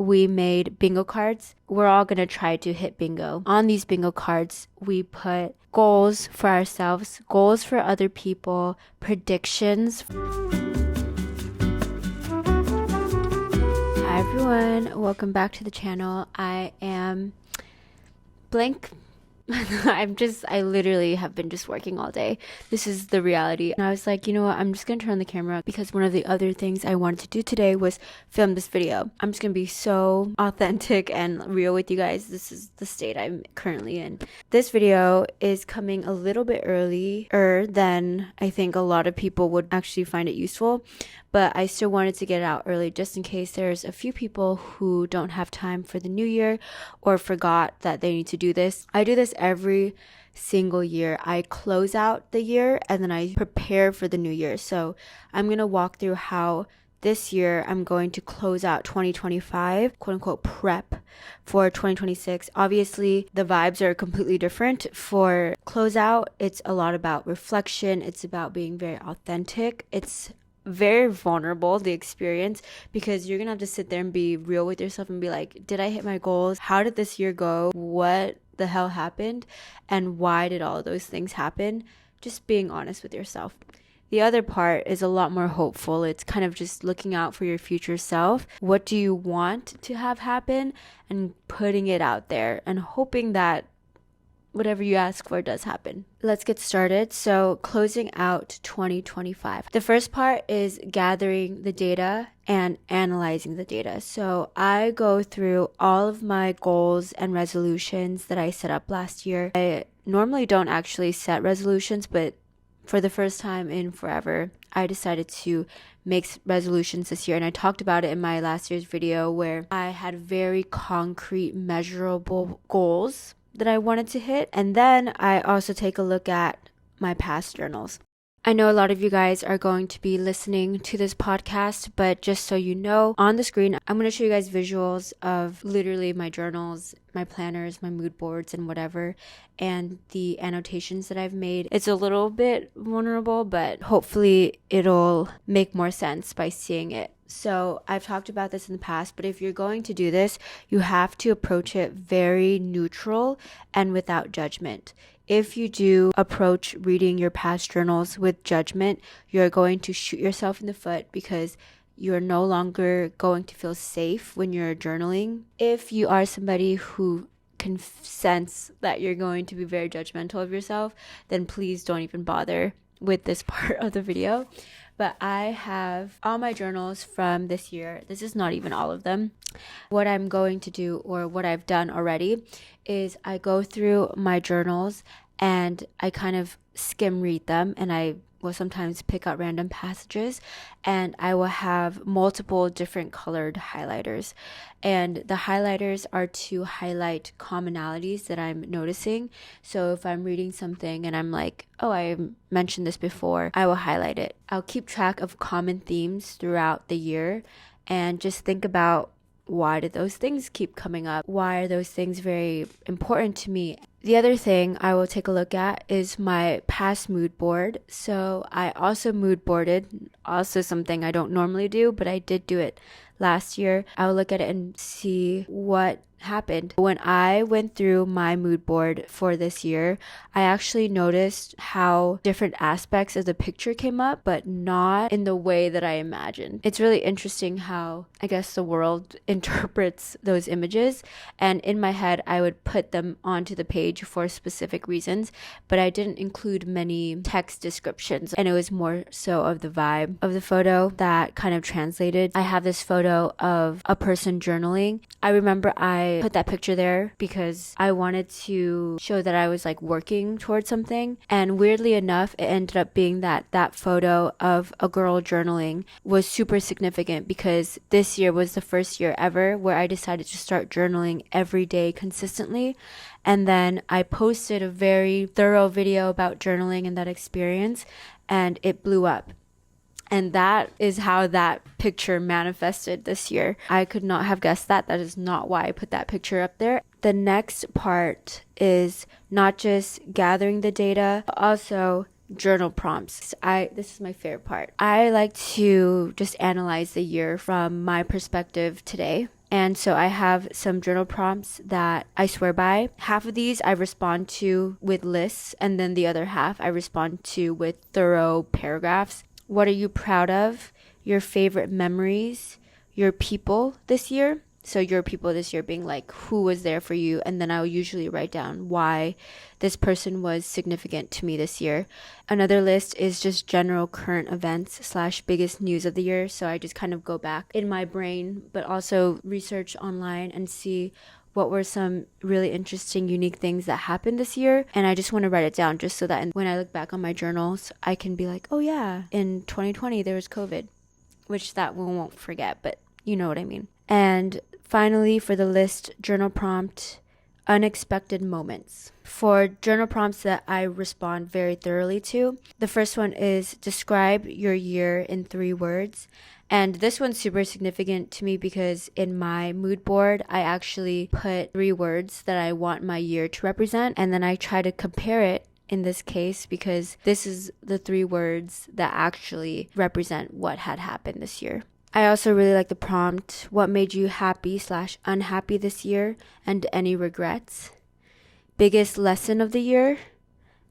we made bingo cards. We're all going to try to hit bingo. On these bingo cards, we put goals for ourselves, goals for other people, predictions. Hi everyone, welcome back to the channel. I am blank. I literally have been just working all day. This is the reality. And I was like, you know what? I'm just going to turn on the camera because one of the other things I wanted to do today was film this video. I'm just going to be so authentic and real with you guys. This is the state I'm currently in. This video is coming a little bit earlier than I think a lot of people would actually find it useful. But I still wanted to get it out early just in case there's a few people who don't have time for the new year or forgot that they need to do this. I do this every single year. I close out the year and then I prepare for the new year. So I'm going to walk through how this year I'm going to close out 2025, quote unquote prep for 2026. Obviously, the vibes are completely different. For closeout, it's a lot about reflection. It's about being very authentic. It's very vulnerable, the experience, because you're gonna have to sit there and be real with yourself and be like, did I hit my goals? How did this year go? What the hell happened? And why did all of those things happen? Just being honest with yourself. The other part is a lot more hopeful. It's kind of just looking out for your future self. What do you want to have happen? And putting it out there and hoping that whatever you ask for does happen. Let's get started. So closing out 2025. The first part is gathering the data and analyzing the data. So I go through all of my goals and resolutions that I set up last year. I normally don't actually set resolutions, but for the first time in forever, I decided to make resolutions this year. And I talked about it in my last year's video where I had very concrete, measurable goals that I wanted to hit. And then I also take a look at my past journals. I know a lot of you guys are going to be listening to this podcast, but just so you know, on the screen, I'm going to show you guys visuals of literally my journals, my planners, my mood boards, and whatever, and the annotations that I've made. It's a little bit vulnerable, but hopefully it'll make more sense by seeing it. So I've talked about this in the past, but if you're going to do this, you have to approach it very neutral and without judgment. If you do approach reading your past journals with judgment, you're going to shoot yourself in the foot because you're no longer going to feel safe when you're journaling. If you are somebody who can sense that you're going to be very judgmental of yourself, then please don't even bother with this part of the video. But I have all my journals from this year. This is not even all of them. What I'm going to do, or what I've done already, is I go through my journals and I kind of skim read them, and I will sometimes pick out random passages, and I will have multiple different colored highlighters. And the highlighters are to highlight commonalities that I'm noticing. So if I'm reading something and I'm like, oh, I mentioned this before, I will highlight it. I'll keep track of common themes throughout the year and just think about, why did those things keep coming up? Why are those things very important to me? The other thing I will take a look at is my past mood board. So I also mood boarded, also something I don't normally do, but I did do it last year. I will look at it and see what happened. When I went through my mood board for this year, I actually noticed how different aspects of the picture came up, but not in the way that I imagined. It's really interesting how, I guess, the world interprets those images. And in my head, I would put them onto the page for specific reasons, but I didn't include many text descriptions. And it was more so of the vibe of the photo that kind of translated. I have this photo of a person journaling. I remember I put that picture there because I wanted to show that I was like working towards something. And weirdly enough, it ended up being that photo of a girl journaling was super significant because this year was the first year ever where I decided to start journaling every day consistently. And then I posted a very thorough video about journaling and that experience, and it blew up. And that is how that picture manifested this year. I could not have guessed that. That is not why I put that picture up there. The next part is not just gathering the data, but also journal prompts. This is my favorite part. I like to just analyze the year from my perspective today. And so I have some journal prompts that I swear by. Half of these I respond to with lists, and then the other half I respond to with thorough paragraphs. What are you proud of? Your favorite memories? Your people this year? So your people this year being like, who was there for you? And then I'll usually write down why this person was significant to me this year. Another list is just general current events / biggest news of the year. So I just kind of go back in my brain, but also research online and see what were some really interesting, unique things that happened this year. And I just want to write it down just so that when I look back on my journals, I can be like, oh yeah, in 2020 there was COVID, which that we won't forget, but you know what I mean. And finally, for the list, journal prompt, unexpected moments. For journal prompts that I respond very thoroughly to, the first one is describe your year in 3 words. And this one's super significant to me because in my mood board, I actually put 3 words that I want my year to represent. And then I try to compare it in this case because this is the 3 words that actually represent what had happened this year. I also really like the prompt, what made you happy / unhappy this year, and any regrets? Biggest lesson of the year,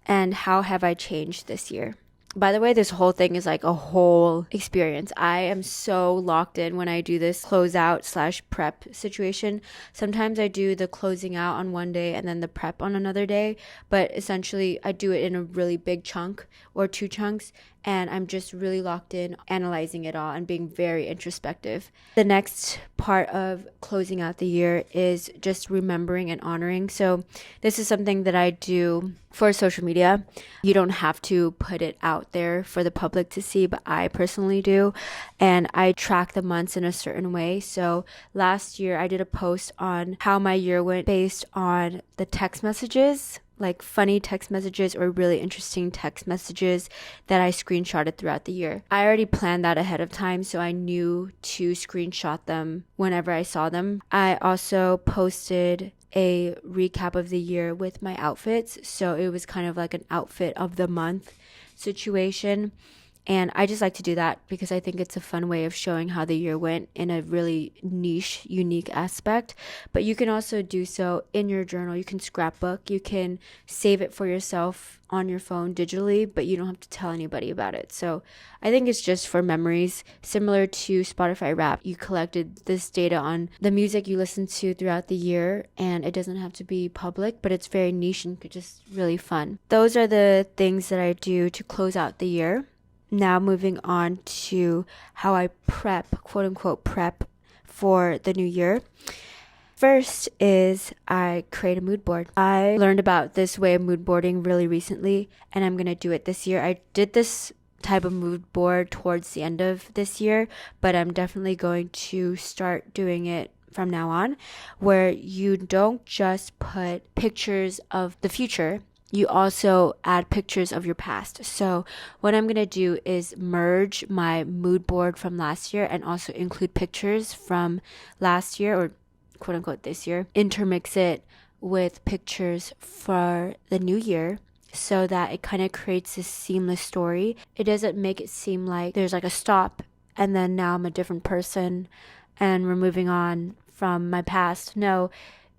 and how have I changed this year? By the way, this whole thing is like a whole experience. I am so locked in when I do this closeout / prep situation. Sometimes I do the closing out on one day and then the prep on another day, but essentially I do it in a really big chunk or 2 chunks, and I'm just really locked in analyzing it all and being very introspective. The next part of closing out the year is just remembering and honoring. So this is something that I do for social media. You don't have to put it out there for the public to see, but I personally do. And I track the months in a certain way. So last year I did a post on how my year went based on the text messages, like funny text messages or really interesting text messages that I screenshotted throughout the year. I already planned that ahead of time, so I knew to screenshot them whenever I saw them. I also posted a recap of the year with my outfits, so it was kind of like an outfit of the month situation. And I just like to do that because I think it's a fun way of showing how the year went in a really niche, unique aspect. But you can also do so in your journal. You can scrapbook. You can save it for yourself on your phone digitally, but you don't have to tell anybody about it. So I think it's just for memories, similar to Spotify Wrapped. You collected this data on the music you listened to throughout the year, and it doesn't have to be public, but it's very niche and just really fun. Those are the things that I do to close out the year. Now moving on to how I prep, quote unquote, prep for the new year. First is I create a mood board. I learned about this way of mood boarding really recently, and I'm going to do it this year. I did this type of mood board towards the end of this year, but I'm definitely going to start doing it from now on, where you don't just put pictures of the future, you also add pictures of your past. So what I'm going to do is merge my mood board from last year and also include pictures from last year or quote unquote this year, intermix it with pictures for the new year so that it kind of creates this seamless story. It doesn't make it seem like there's like a stop and then now I'm a different person and we're moving on from my past. No,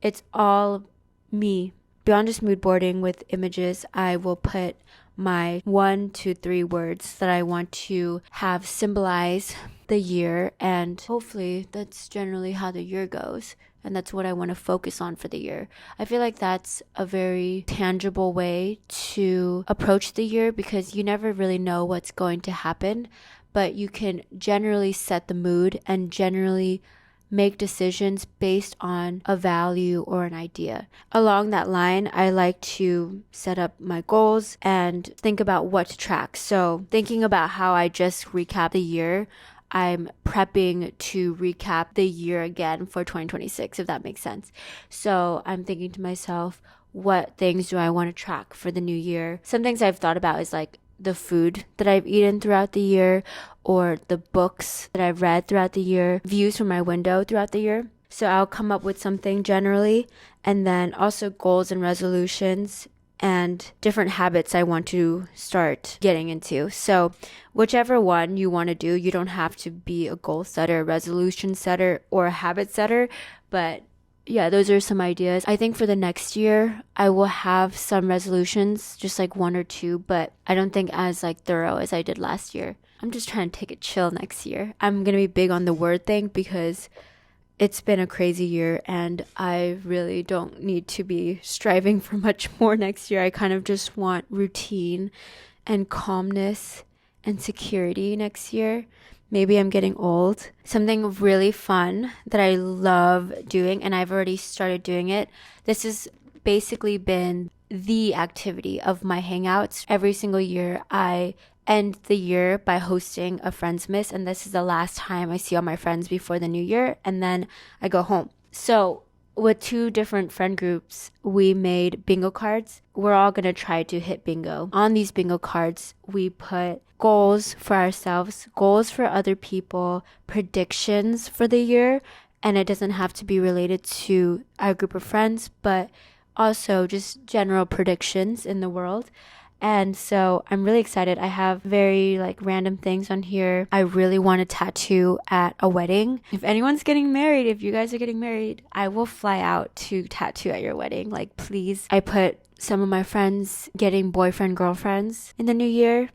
it's all me. Beyond just mood boarding with images, I will put my 1 to 3 words that I want to have symbolize the year, and hopefully that's generally how the year goes, and that's what I want to focus on for the year. I feel like that's a very tangible way to approach the year because you never really know what's going to happen, but you can generally set the mood and generally make decisions based on a value or an idea. Along that line, I like to set up my goals and think about what to track. So thinking about how I just recapped the year, I'm prepping to recap the year again for 2026, if that makes sense. So I'm thinking to myself, what things do I want to track for the new year? Some things I've thought about is like the food that I've eaten throughout the year or the books that I've read throughout the year, views from my window throughout the year. So I'll come up with something generally, and then also goals and resolutions and different habits I want to start getting into. So whichever one you want to do, you don't have to be a goal setter, resolution setter, or a habit setter, but yeah, those are some ideas. I think for the next year, I will have some resolutions, just like 1 or 2, but I don't think as like thorough as I did last year. I'm just trying to take it chill next year. I'm going to be big on the word thing because it's been a crazy year and I really don't need to be striving for much more next year. I kind of just want routine and calmness and security next year. Maybe I'm getting old. Something really fun that I love doing, and I've already started doing it. This has basically been the activity of my hangouts. Every single year, I end the year by hosting a Friends Miss, and this is the last time I see all my friends before the new year, and then I go home. So with 2 different friend groups, we made bingo cards. We're all going to try to hit bingo. On these bingo cards, we put goals for ourselves, goals for other people, predictions for the year, and it doesn't have to be related to our group of friends, but also just general predictions in the world. And so I'm really excited. I have very like random things on here. I really want a tattoo at a wedding. If anyone's getting married, if you guys are getting married, I will fly out to tattoo at your wedding. Like, please. I put some of my friends getting boyfriend, girlfriends in the new year.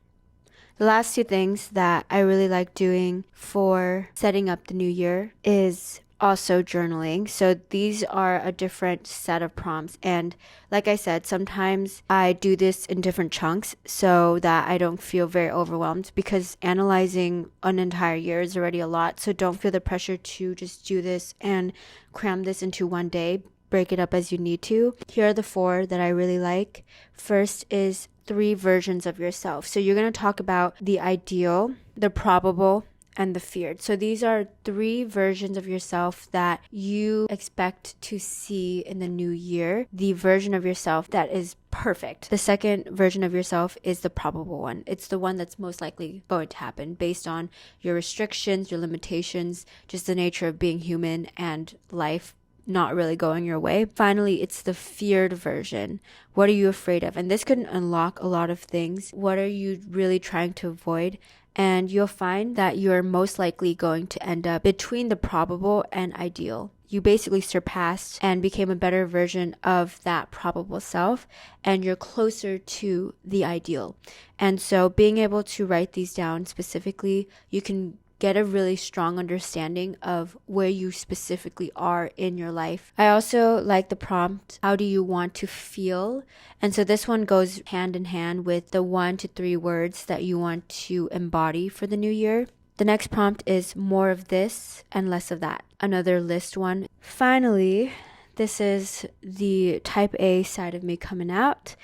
The last 2 things that I really like doing for setting up the new year is also journaling. So these are a different set of prompts. And like I said, sometimes I do this in different chunks so that I don't feel very overwhelmed, because analyzing an entire year is already a lot. So don't feel the pressure to just do this and cram this into one day. Break it up as you need to. Here are the 4 that I really like. First is 3 versions of yourself. So you're going to talk about the ideal, the probable, and the feared. So these are 3 versions of yourself that you expect to see in the new year. The version of yourself that is perfect. The second version of yourself is the probable one. It's the one that's most likely going to happen based on your restrictions, your limitations, just the nature of being human and life not really going your way. Finally, it's the feared version. What are you afraid of? And this could unlock a lot of things. What are you really trying to avoid? And you'll find that you're most likely going to end up between the probable and ideal. You basically surpassed and became a better version of that probable self, and you're closer to the ideal. And so being able to write these down specifically, you can get a really strong understanding of where you specifically are in your life. I also like the prompt, how do you want to feel? And so this one goes hand in hand with the 1 to 3 words that you want to embody for the new year. The next prompt is more of this and less of that. Another list one. Finally, this is the type A side of me coming out.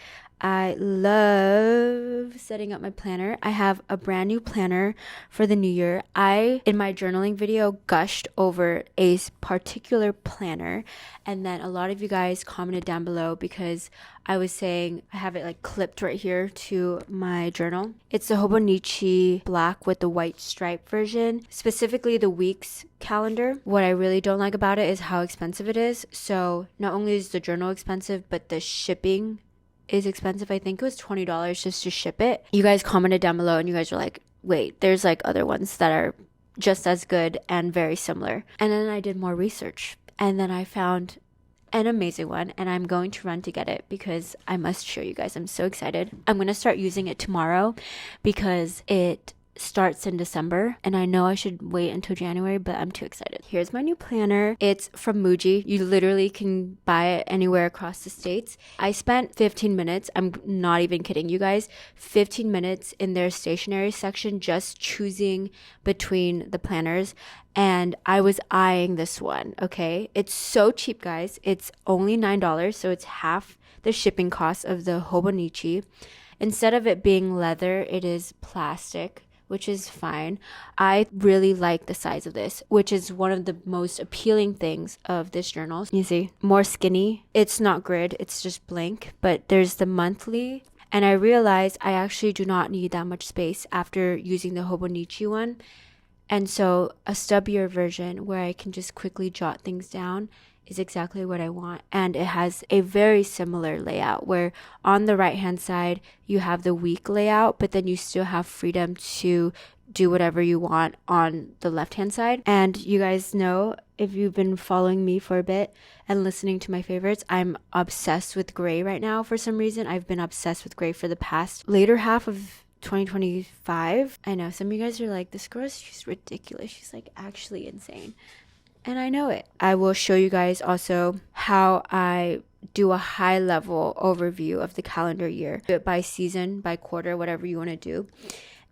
I love setting up my planner. I have a brand new planner for the new year. In my journaling video, gushed over a particular planner, and then a lot of you guys commented down below because I was saying I have it like clipped right here to my journal. It's the Hobonichi black with the white stripe version, specifically the weeks calendar. What I really don't like about it is how expensive it is. So not only is the journal expensive, but the shipping is expensive. I think it was $20 just to ship it. You guys commented down below and you guys were like, wait, there's like other ones that are just as good and very similar. And then I did more research and then I found an amazing one, and I'm going to run to get it because I must show you guys. I'm so excited. I'm going to start using it tomorrow because it starts in December, and I know I should wait until January, but I'm too excited. Here's my new planner. It's from Muji. You literally can buy it anywhere across the states. I spent 15 minutes, I'm not even kidding you guys, 15 minutes in their stationery section just choosing between the planners, and I was eyeing this one, okay? It's so cheap, guys. It's only $9, so it's half the shipping cost of the Hobonichi. Instead of it being leather, it is plastic, which is fine. I really like the size of this, which is one of the most appealing things of this journal. You see, more skinny. It's not grid, it's just blank, but there's the monthly. And I realized I actually do not need that much space after using the Hobonichi one. And so a stubbier version where I can just quickly jot things down is exactly what I want. And it has a very similar layout where on the right hand side you have the week layout, but then you still have freedom to do whatever you want on the left hand side. And you guys know, if you've been following me for a bit and listening to my favorites, I'm obsessed with gray right now. For some reason, I've been obsessed with gray for the past later half of 2025. I know some of you guys are like, this girl, she's ridiculous. She's like actually insane. And I know it. I will show you guys also how I do a high level overview of the calendar year. Do it by season, by quarter, whatever you want to do.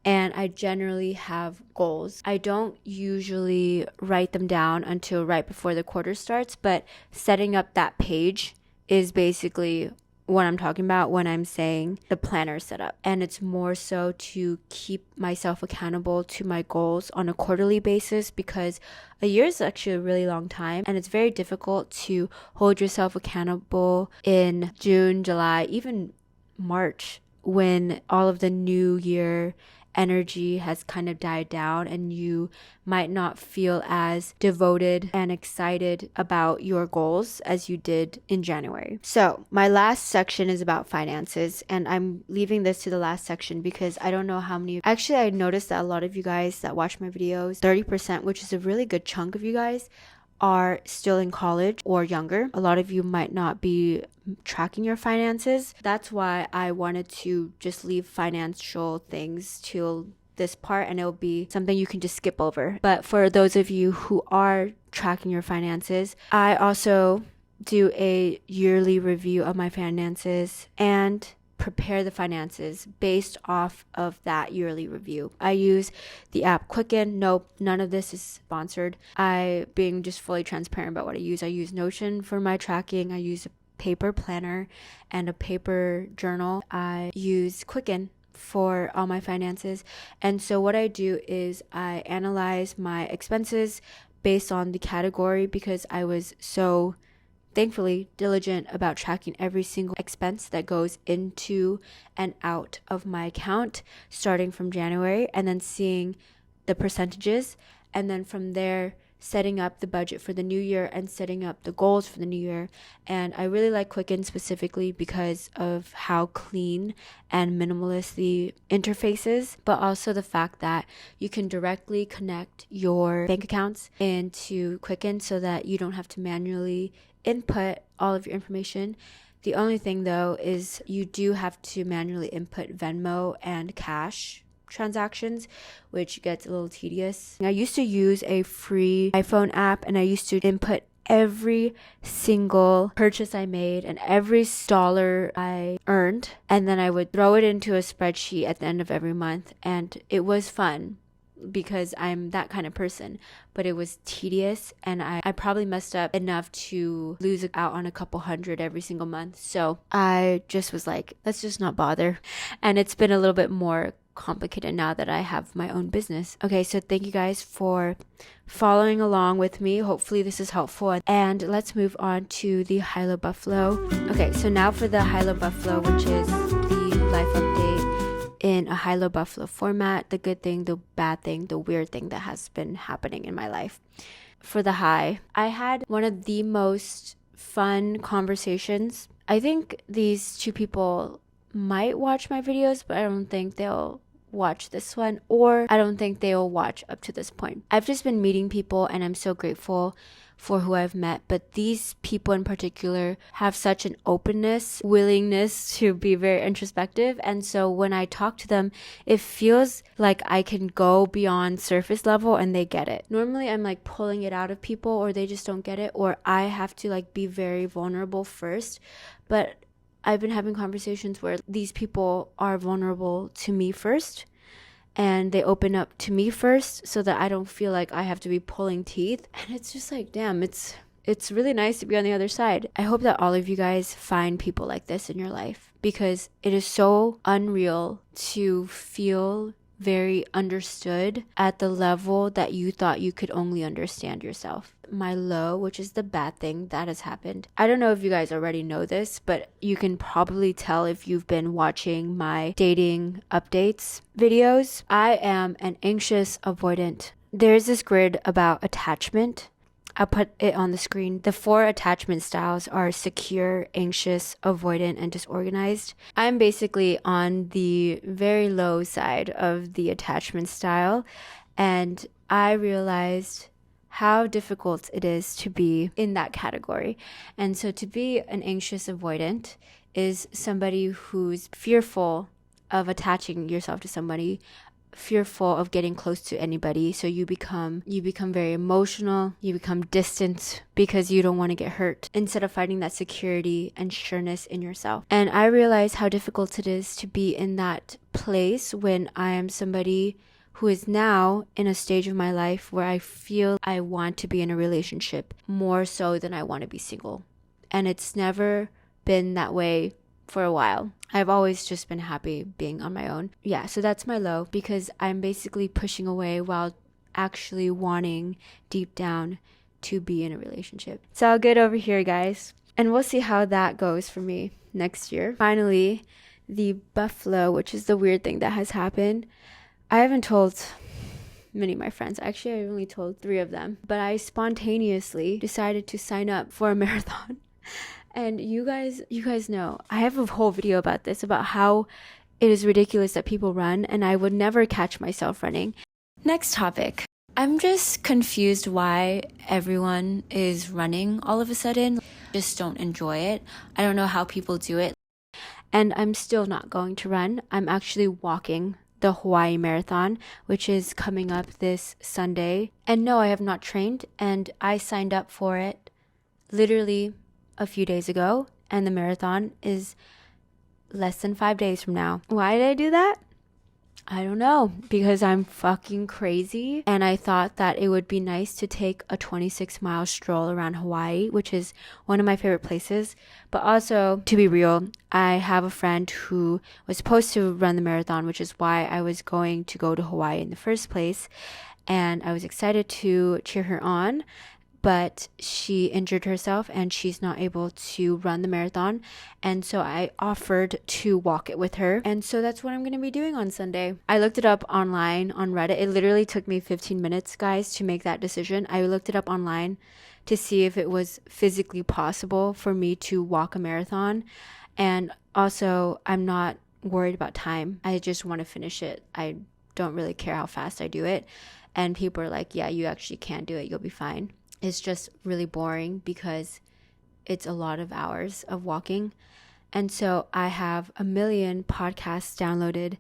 And I generally have goals. I don't usually write them down until right before the quarter starts, but setting up that page is basically what I'm talking about when I'm saying the planner setup. And it's more so to keep myself accountable to my goals on a quarterly basis, because a year is actually a really long time and it's very difficult to hold yourself accountable in June, July, even March, when all of the new year energy has kind of died down and you might not feel as devoted and excited about your goals as you did in January. So my last section is about finances, and I'm leaving this to the last section because I don't know how many. Actually, I noticed that a lot of you guys that watch my videos, 30%, which is a really good chunk of you guys, are still in college or younger. A lot of you might not be tracking your finances. That's why I wanted to just leave financial things till this part, and it'll be something you can just skip over. But for those of you who are tracking your finances, I also do a yearly review of my finances and prepare the finances based off of that yearly review. I use the app Quicken. Nope, none of this is sponsored. Being just fully transparent about what I use Notion for my tracking. I use a paper planner and a paper journal. I use Quicken for all my finances. And so what I do is I analyze my expenses based on the category, because I was so thankfully diligent about tracking every single expense that goes into and out of my account starting from January, and then seeing the percentages, and then from there setting up the budget for the new year and setting up the goals for the new year. And I really like Quicken specifically because of how clean and minimalist the interface is, but also the fact that you can directly connect your bank accounts into Quicken so that you don't have to manually input all of your information. The only thing though is you do have to manually input Venmo and cash transactions, which gets a little tedious. I used to use a free iPhone app, and I used to input every single purchase I made and every dollar I earned, and then I would throw it into a spreadsheet at the end of every month. And it was fun because I'm that kind of person, but it was tedious, and I probably messed up enough to lose out on a couple hundred every single month. So I just was like, let's just not bother. And it's been a little bit more complicated now that I have my own business. Okay, so thank you guys for following along with me. Hopefully this is helpful. And let's move on to the Hilo Buffalo. Okay, so now for the Hilo Buffalo, which is the life update in a Hilo Buffalo format, the good thing, the bad thing, the weird thing that has been happening in my life. For the high, I had one of the most fun conversations. I think these two people might watch my videos, but I don't think they'll watch this one, or I don't think they'll watch up to this point. I've just been meeting people and I'm so grateful for who I've met, but these people in particular have such an openness, willingness to be very introspective, and so when I talk to them, it feels like I can go beyond surface level and they get it. Normally I'm like pulling it out of people, or they just don't get it, or I have to like be very vulnerable first, but I've been having conversations where these people are vulnerable to me first, and they open up to me first so that I don't feel like I have to be pulling teeth. And it's just like, damn, it's really nice to be on the other side. I hope that all of you guys find people like this in your life, because it is so unreal to feel very understood at the level that you thought you could only understand yourself. My low, which is the bad thing that has happened. I don't know if you guys already know this, but you can probably tell if you've been watching my dating updates videos. I am an anxious avoidant. there's this grid about attachment. I'll put it on the screen. The 4 attachment styles are secure, anxious, avoidant, and disorganized. I'm basically on the very low side of the attachment style, and I realized how difficult it is to be in that category. And so to be an anxious avoidant is somebody who's fearful of attaching yourself to somebody, fearful of getting close to anybody. So you become very emotional, you become distant because you don't want to get hurt, instead of finding that security and sureness in yourself. And I realize how difficult it is to be in that place when I am somebody who is now in a stage of my life where I feel I want to be in a relationship more so than I want to be single. And it's never been that way for a while. I've always just been happy being on my own. Yeah, so that's my low, because I'm basically pushing away while actually wanting deep down to be in a relationship. It's all good over here, guys. And we'll see how that goes for me next year. Finally, the buffalo, which is the weird thing that has happened. I haven't told many of my friends. Actually, I only told 3 of them. But I spontaneously decided to sign up for a marathon. And you guys know, I have a whole video about this, about how it is ridiculous that people run, and I would never catch myself running. Next topic. I'm just confused why everyone is running all of a sudden. Just don't enjoy it. I don't know how people do it. And I'm still not going to run. I'm actually walking the Hawaii Marathon, which is coming up this Sunday. And no, I have not trained, and I signed up for it literally a few days ago, and the marathon is less than 5 days from now. Why did I do that? I don't know, because I'm fucking crazy, and I thought that it would be nice to take a 26-mile stroll around Hawaii, which is one of my favorite places. But also, to be real, I have a friend who was supposed to run the marathon, which is why I was going to go to Hawaii in the first place, and I was excited to cheer her on. But she injured herself and she's not able to run the marathon. And so I offered to walk it with her. And so that's what I'm going to be doing on Sunday. I looked it up online on Reddit. It literally took me 15 minutes, guys, to make that decision. I looked it up online to see if it was physically possible for me to walk a marathon. And also, I'm not worried about time. I just want to finish it. I don't really care how fast I do it. And people are like, yeah, you actually can do it. You'll be fine. It's just really boring because it's a lot of hours of walking. And so I have a million podcasts downloaded,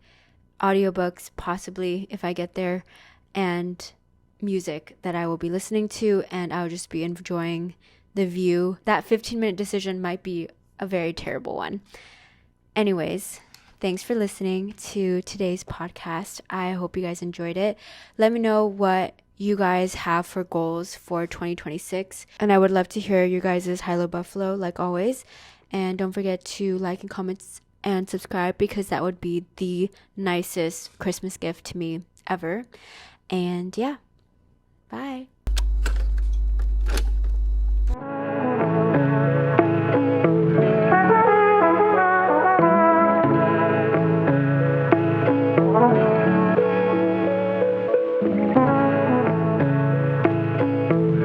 audiobooks possibly if I get there, and music that I will be listening to, and I'll just be enjoying the view. That 15-minute decision might be a very terrible one. Anyways, thanks for listening to today's podcast. I hope you guys enjoyed it. Let me know what you guys have for goals for 2026, and I would love to hear your guys' Hilo Buffalo like always. And don't forget to like and comment and subscribe, because that would be the nicest Christmas gift to me ever. And yeah, bye.